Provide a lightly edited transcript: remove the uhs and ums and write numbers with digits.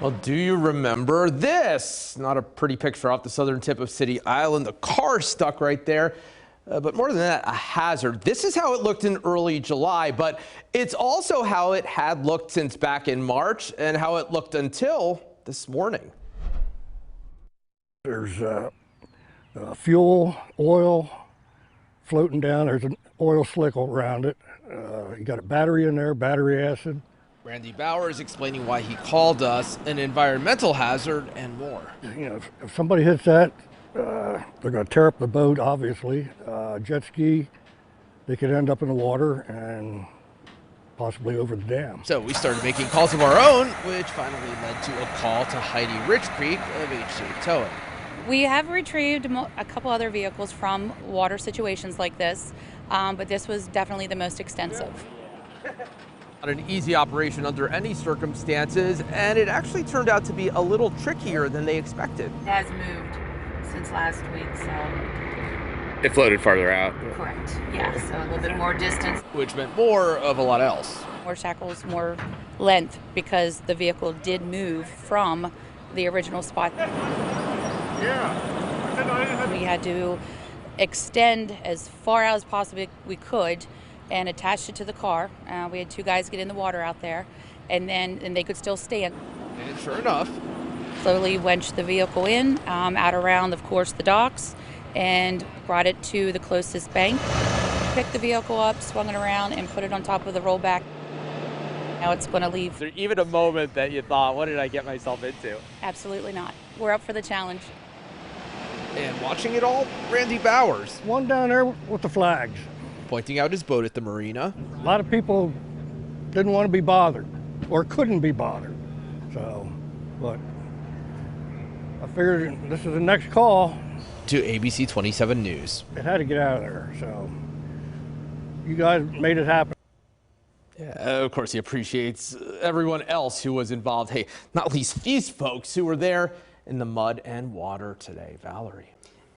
Well, do you remember this? Not a pretty picture off the southern tip of City Island. The car stuck right there. But more than that, a hazard. This is how it looked in early July, but it's also how it had looked since back in March and how it looked until this morning. There's fuel, oil floating down. There's an oil slick around it. You got a battery in there, battery acid. Randy Bowers explaining why he called us, an environmental hazard and more. You know, if somebody hits that, they're going to tear up the boat, obviously. Jet ski, they could end up in the water and possibly over the dam. So we started making calls of our own, which finally led to a call to Heidi Rich Creek of HC Towing. We have retrieved a couple other vehicles from water situations like this, but this was definitely the most extensive. Not an easy operation under any circumstances, and it actually turned out to be a little trickier than they expected. It has moved since last week, so. It floated farther out. Correct, yeah, so a little bit more distance. Which meant more of a lot else. More shackles, more length, because the vehicle did move from the original spot. Yeah. We had to extend as far out as possibly we could and attach it to the car. We had two guys get in the water out there, and they could still stand. And sure enough, slowly winched the vehicle in, out around, of course, the docks, and brought it to the closest bank. Picked the vehicle up, swung it around, and put it on top of the rollback. Now it's going to leave. Is there even a moment that you thought, what did I get myself into? Absolutely not. We're up for the challenge. And watching it all, Randy Bowers. One down there with the flags. Pointing out his boat at the marina. A lot of people didn't want to be bothered or couldn't be bothered. So, but I figured this is the next call. To ABC 27 News. It had to get out of there, so you guys made it happen. Yeah, of course, he appreciates everyone else who was involved. Hey, not least these folks who were there in the mud and water today. Valerie.